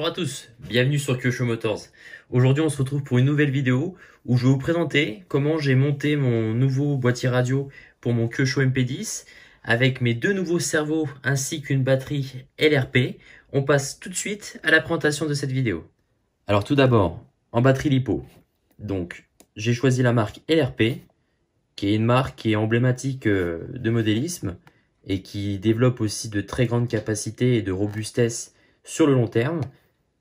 Bonjour à tous, bienvenue sur Kyosho Motors. Aujourd'hui on se retrouve pour une nouvelle vidéo où je vais vous présenter comment j'ai monté mon nouveau boîtier radio pour mon Kyosho MP10 avec mes deux nouveaux servos ainsi qu'une batterie LRP. On passe tout de suite à la présentation de cette vidéo. Alors tout d'abord, en batterie LiPo, donc j'ai choisi la marque LRP qui est une marque qui est emblématique de modélisme et qui développe aussi de très grandes capacités et de robustesse sur le long terme.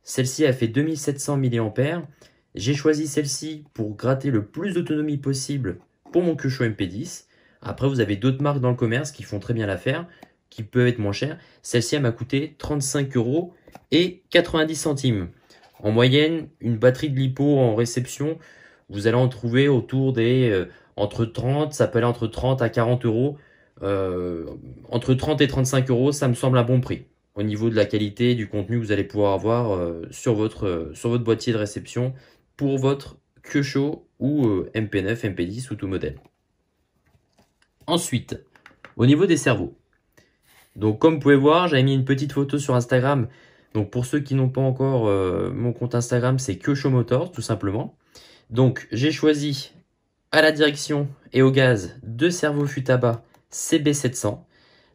Celle-ci a fait 2700 mAh. J'ai choisi celle-ci pour gratter le plus d'autonomie possible pour mon Kyosho MP10. Après, vous avez d'autres marques dans le commerce qui font très bien l'affaire, qui peuvent être moins chères. Celle-ci, elle m'a coûté 35 € et 90 centimes. En moyenne, une batterie de LiPo en réception, vous allez en trouver autour des entre 30, ça peut aller entre 30 à 40 €. Entre 30 et 35 €, ça me semble un bon prix au niveau de la qualité du contenu que vous allez pouvoir avoir sur votre boîtier de réception pour votre Kyosho ou MP9, MP10 ou tout modèle. Ensuite, au niveau des servos. Donc comme vous pouvez voir, j'avais mis une petite photo sur Instagram. Donc pour ceux qui n'ont pas encore mon compte Instagram, c'est Kyosho Motors tout simplement. Donc j'ai choisi à la direction et au gaz deux servos Futaba CB700.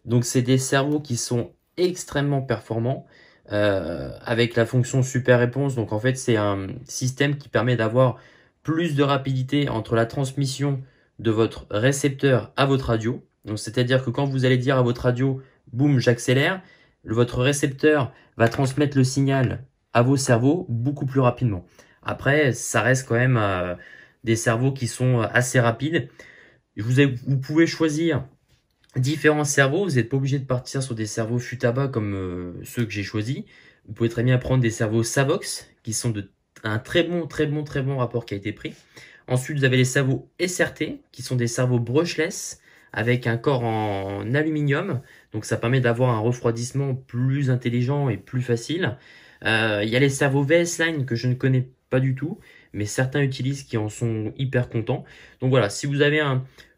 Donc c'est des servos qui sont extrêmement performants avec la fonction super réponse. Donc en fait c'est un système qui permet d'avoir plus de rapidité entre la transmission de votre récepteur à votre radio. Donc c'est-à-dire que quand vous allez dire à votre radio boum j'accélère, votre récepteur va transmettre le signal à vos servos beaucoup plus rapidement. Après ça reste quand même des servos qui sont assez rapides. Vous pouvez choisir différents servos, vous n'êtes pas obligé de partir sur des servos Futaba comme ceux que j'ai choisis. Vous pouvez très bien prendre des servos Savox qui sont de un très bon rapport qualité-prix. Ensuite, vous avez les servos SRT qui sont des servos brushless avec un corps en aluminium. Donc ça permet d'avoir un refroidissement plus intelligent et plus facile. Il y a les servos VS Line que je ne connais pas du tout, mais certains utilisent qui en sont hyper contents. Donc voilà, si vous avez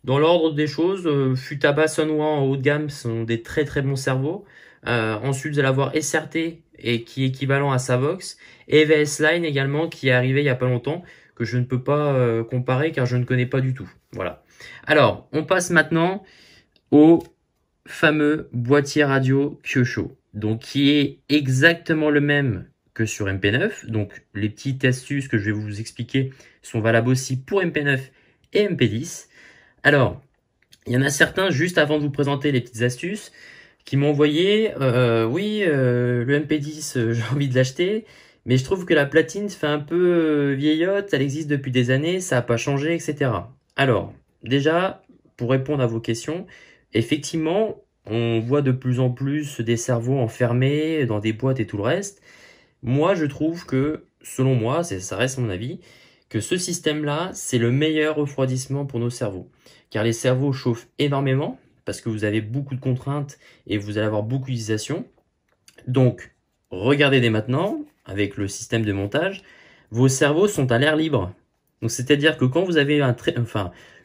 dans l'ordre des choses, Futaba, Sunwa en haut de gamme sont des très bons servos. Ensuite, vous allez avoir SRT et qui est équivalent à Savox et VS Line également qui est arrivé il y a pas longtemps que je ne peux pas comparer car je ne connais pas du tout. Voilà. Alors, on passe maintenant au fameux boîtier radio Kyosho, donc qui est exactement le même que sur MP9. Donc les petites astuces que je vais vous expliquer sont valables aussi pour MP9 et MP10. Alors, il y en a certains, juste avant de vous présenter les petites astuces, qui m'ont envoyé le MP10, j'ai envie de l'acheter, mais je trouve que la platine fait un peu vieillotte, elle existe depuis des années, ça n'a pas changé, etc. Alors, déjà, pour répondre à vos questions, effectivement, on voit de plus en plus des servos enfermés dans des boîtes et tout le reste. Moi, je trouve que, selon moi, ça reste mon avis, que ce système-là, c'est le meilleur refroidissement pour nos cerveaux. Car les cerveaux chauffent énormément, parce que vous avez beaucoup de contraintes et vous allez avoir beaucoup d'utilisation. Donc, regardez dès maintenant, avec le système de montage, vos cerveaux sont à l'air libre. Donc, c'est-à-dire que quand vous avez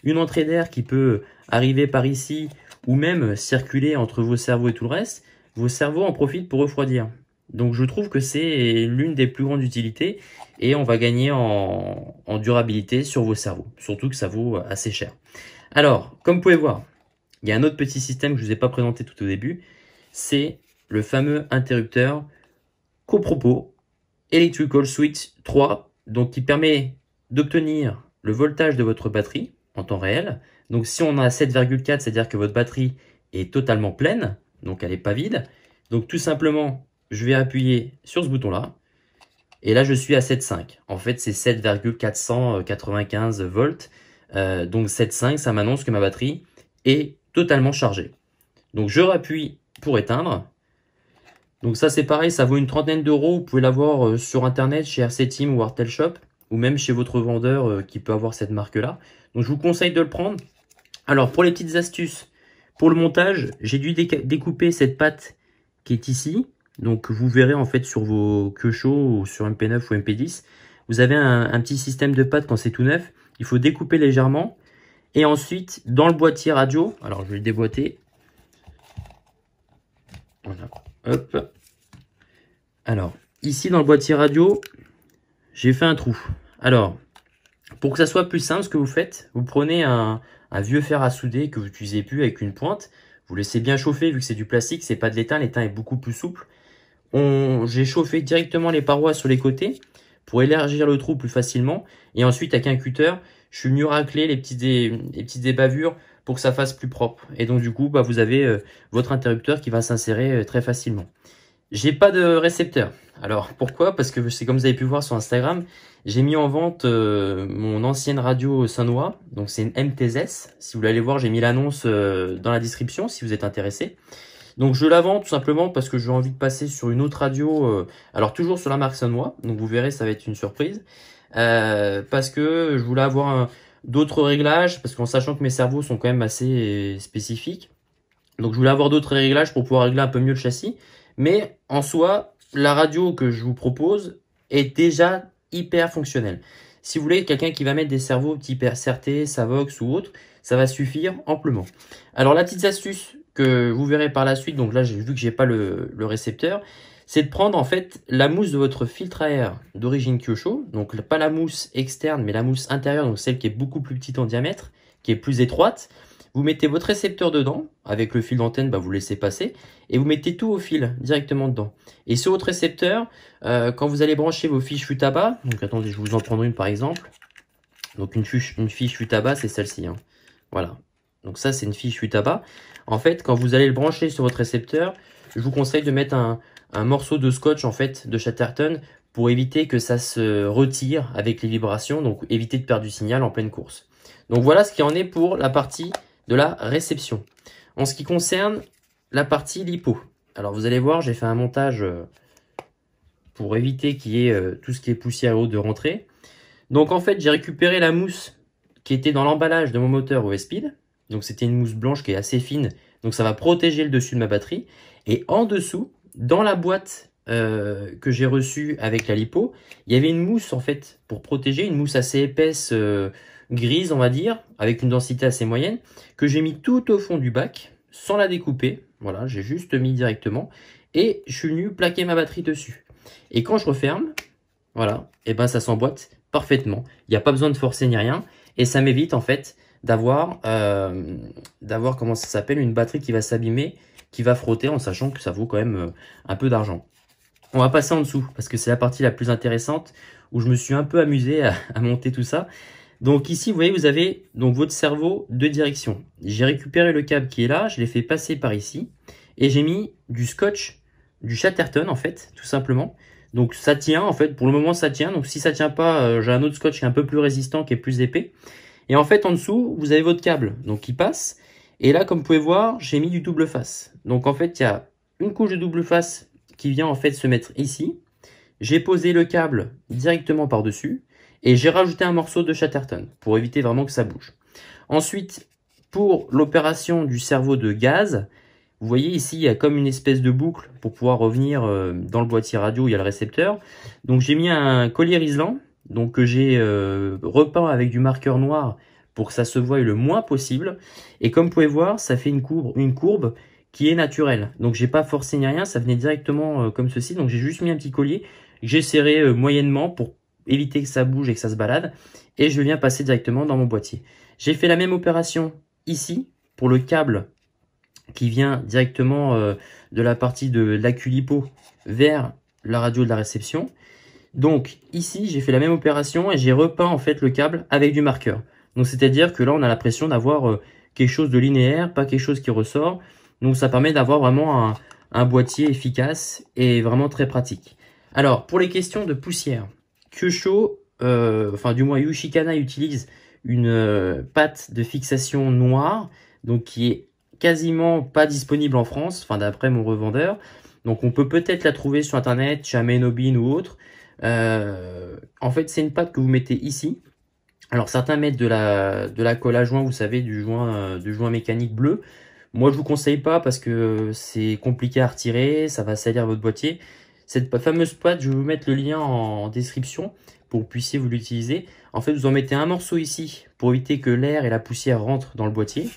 une entrée d'air qui peut arriver par ici, ou même circuler entre vos cerveaux et tout le reste, vos cerveaux en profitent pour refroidir. Donc je trouve que c'est l'une des plus grandes utilités et on va gagner en durabilité sur vos cerveaux, surtout que ça vaut assez cher. Alors, comme vous pouvez voir, il y a un autre petit système que je ne vous ai pas présenté tout au début, c'est le fameux interrupteur Copropo Electrical Switch 3, donc qui permet d'obtenir le voltage de votre batterie en temps réel. Donc si on a 7,4, c'est-à-dire que votre batterie est totalement pleine, donc elle n'est pas vide. Donc tout simplement, je vais appuyer sur ce bouton-là. Et là, je suis à 7,5. En fait, c'est 7,495 volts. Donc 7,5, ça m'annonce que ma batterie est totalement chargée. Donc je rappuie pour éteindre. Donc ça, c'est pareil, ça vaut une trentaine d'euros. Vous pouvez l'avoir sur Internet, chez RC Team ou Artel Shop, ou même chez votre vendeur qui peut avoir cette marque-là. Donc je vous conseille de le prendre. Alors, pour les petites astuces, pour le montage, j'ai dû découper cette patte qui est ici. Donc vous verrez en fait sur vos Kyosho ou sur MP9 ou MP10, vous avez un petit système de pattes quand c'est tout neuf. Il faut découper légèrement. Et ensuite, dans le boîtier radio, alors je vais le déboîter. Voilà, hop. Alors, ici dans le boîtier radio, j'ai fait un trou. Alors, pour que ça soit plus simple, ce que vous faites, vous prenez un vieux fer à souder que vous n'utilisez plus avec une pointe. Vous laissez bien chauffer, vu que c'est du plastique, c'est pas de l'étain. L'étain est beaucoup plus souple. J'ai chauffé directement les parois sur les côtés pour élargir le trou plus facilement. Et ensuite, avec un cutter, je suis venu racler les petites ébavures pour que ça fasse plus propre. Et donc, du coup, vous avez votre interrupteur qui va s'insérer très facilement. J'ai pas de récepteur. Alors, pourquoi? Parce que c'est comme vous avez pu voir sur Instagram, j'ai mis en vente mon ancienne radio Sunwa. Donc, c'est une MTZ. Si vous voulez aller voir, j'ai mis l'annonce dans la description si vous êtes intéressé. Donc je la vends tout simplement parce que j'ai envie de passer sur une autre radio, alors toujours sur la marque Sunwa, donc vous verrez ça va être une surprise, parce que je voulais avoir d'autres réglages, parce qu'en sachant que mes servos sont quand même assez spécifiques, donc je voulais avoir d'autres réglages pour pouvoir régler un peu mieux le châssis, mais en soi, la radio que je vous propose est déjà hyper fonctionnelle. Si vous voulez quelqu'un qui va mettre des servos type RCRT, Savox ou autre, ça va suffire amplement. Alors la petite astuce que vous verrez par la suite, donc là j'ai vu que j'ai pas le récepteur, c'est de prendre en fait la mousse de votre filtre à air d'origine Kyosho, donc pas la mousse externe mais la mousse intérieure, donc celle qui est beaucoup plus petite en diamètre, qui est plus étroite. Vous mettez votre récepteur dedans, avec le fil d'antenne, vous laissez passer, et vous mettez tout au fil directement dedans. Et sur votre récepteur, quand vous allez brancher vos fiches Futaba, donc attendez, je vais vous en prendre une par exemple. Donc une fiche Futaba, c'est celle-ci. Hein. Voilà. Donc ça, c'est une fiche Futaba. En fait, quand vous allez le brancher sur votre récepteur, je vous conseille de mettre un morceau de scotch en fait de Chatterton pour éviter que ça se retire avec les vibrations, donc éviter de perdre du signal en pleine course. Donc voilà ce qui en est pour la partie de la réception. En ce qui concerne la partie lipo, alors vous allez voir, j'ai fait un montage pour éviter qu'il y ait tout ce qui est poussière et eau de rentrer. Donc en fait, j'ai récupéré la mousse qui était dans l'emballage de mon moteur OS-Speed. Donc c'était une mousse blanche qui est assez fine, donc ça va protéger le dessus de ma batterie. Et en dessous, dans la boîte que j'ai reçue avec la lipo, il y avait une mousse en fait pour protéger, une mousse assez épaisse, grise on va dire, avec une densité assez moyenne, que j'ai mis tout au fond du bac, sans la découper. Voilà, j'ai juste mis directement, et je suis venu plaquer ma batterie dessus. Et quand je referme, voilà, et ben ça s'emboîte parfaitement. Il n'y a pas besoin de forcer ni rien, et ça m'évite en fait d'avoir comment ça s'appelle, une batterie qui va s'abîmer, qui va frotter, en sachant que ça vaut quand même un peu d'argent. On va passer en dessous parce que c'est la partie la plus intéressante où je me suis un peu amusé à monter tout ça. Donc ici, vous voyez, vous avez donc votre servot de direction. J'ai récupéré le câble qui est là, je l'ai fait passer par ici et j'ai mis du scotch, du Chatterton en fait, tout simplement. Donc ça tient en fait, pour le moment ça tient. Donc si ça tient pas, j'ai un autre scotch qui est un peu plus résistant, qui est plus épais. Et en fait, en dessous, vous avez votre câble donc qui passe. Et là, comme vous pouvez voir, j'ai mis du double face. Donc en fait, il y a une couche de double face qui vient en fait se mettre ici. J'ai posé le câble directement par-dessus. Et j'ai rajouté un morceau de Chatterton pour éviter vraiment que ça bouge. Ensuite, pour l'opération du servot de gaz, vous voyez ici, il y a comme une espèce de boucle pour pouvoir revenir dans le boîtier radio où il y a le récepteur. Donc j'ai mis un collier isolant, donc que j'ai repeint avec du marqueur noir pour que ça se voie le moins possible. Et comme vous pouvez voir, ça fait une courbe qui est naturelle. Donc j'ai pas forcé ni rien, ça venait directement comme ceci. Donc j'ai juste mis un petit collier que j'ai serré moyennement pour éviter que ça bouge et que ça se balade. Et je viens passer directement dans mon boîtier. J'ai fait la même opération ici pour le câble qui vient directement de la partie de l'Aculipo vers la radio de la réception. Donc ici, j'ai fait la même opération et j'ai repeint en fait le câble avec du marqueur. Donc c'est-à-dire que là, on a l'impression d'avoir quelque chose de linéaire, pas quelque chose qui ressort. Donc ça permet d'avoir vraiment un boîtier efficace et vraiment très pratique. Alors, pour les questions de poussière, Kyosho, enfin du moins Yushikana utilise une pâte de fixation noire, donc qui est quasiment pas disponible en France, enfin d'après mon revendeur. Donc on peut peut-être la trouver sur internet, chez Amenobin ou autre. En fait, c'est une pâte que vous mettez ici. Alors certains mettent de la colle à joint, vous savez, du joint mécanique bleu. Moi, je vous conseille pas parce que c'est compliqué à retirer, ça va salir votre boîtier. Cette fameuse pâte, je vais vous mettre le lien en description pour que vous puissiez vous l'utiliser. En fait, vous en mettez un morceau ici pour éviter que l'air et la poussière rentrent dans le boîtier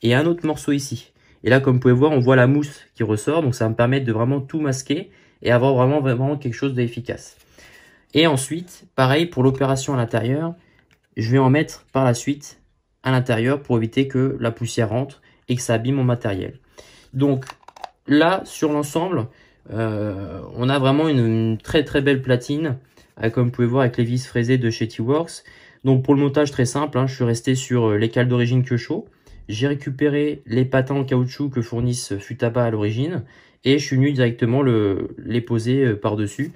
et un autre morceau ici. Et là, comme vous pouvez voir, on voit la mousse qui ressort, donc ça va me permettre de vraiment tout masquer et avoir vraiment quelque chose d'efficace. Et ensuite, pareil pour l'opération à l'intérieur, je vais en mettre par la suite à l'intérieur pour éviter que la poussière rentre et que ça abîme mon matériel. Donc là, sur l'ensemble, on a vraiment une très belle platine, comme vous pouvez voir avec les vis fraisées de chez T-Works. Donc pour le montage très simple, hein, je suis resté sur les cales d'origine Kyosho. J'ai récupéré les patins en caoutchouc que fournissent Futaba à l'origine et je suis venu directement les poser par-dessus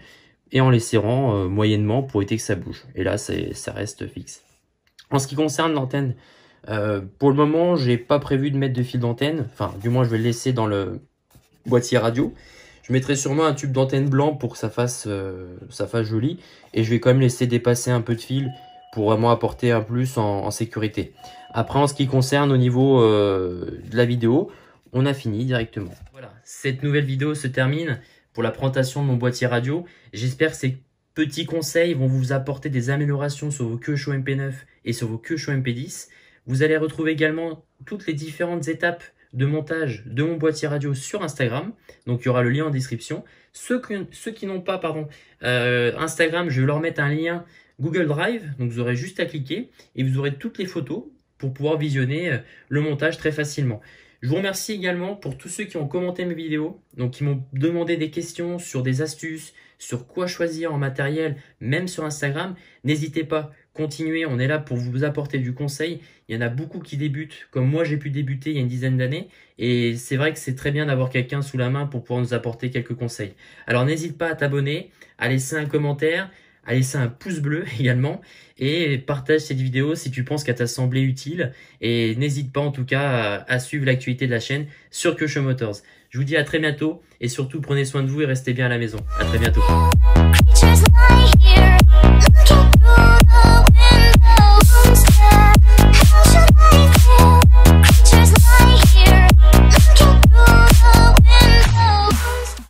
et en les serrant moyennement pour éviter que ça bouge. Et là, ça reste fixe. En ce qui concerne l'antenne, pour le moment, j'ai pas prévu de mettre de fil d'antenne. Enfin, du moins, je vais le laisser dans le boîtier radio. Je mettrai sûrement un tube d'antenne blanc pour que ça fasse joli. Et je vais quand même laisser dépasser un peu de fil pour vraiment apporter un plus en sécurité. Après, en ce qui concerne au niveau de la vidéo, on a fini directement. Voilà, cette nouvelle vidéo se termine pour la présentation de mon boîtier radio. J'espère que ces petits conseils vont vous apporter des améliorations sur vos Kyosho MP9 et sur vos Kyosho MP10. Vous allez retrouver également toutes les différentes étapes de montage de mon boîtier radio sur Instagram. Donc, il y aura le lien en description. Ceux qui n'ont pas Instagram, je vais leur mettre un lien Google Drive. Donc, vous aurez juste à cliquer et vous aurez toutes les photos pour pouvoir visionner le montage très facilement. Je vous remercie également pour tous ceux qui ont commenté mes vidéos, donc qui m'ont demandé des questions sur des astuces, sur quoi choisir en matériel, même sur Instagram. N'hésitez pas, continuez, on est là pour vous apporter du conseil. Il y en a beaucoup qui débutent, comme moi j'ai pu débuter il y a une dizaine d'années, et c'est vrai que c'est très bien d'avoir quelqu'un sous la main pour pouvoir nous apporter quelques conseils. Alors n'hésite pas à t'abonner, à laisser un commentaire, à laisser un pouce bleu également et partage cette vidéo si tu penses qu'elle t'a semblé utile et n'hésite pas en tout cas à suivre l'actualité de la chaîne sur Kyosho Motors. Je vous dis à très bientôt et surtout prenez soin de vous et restez bien à la maison. À très bientôt.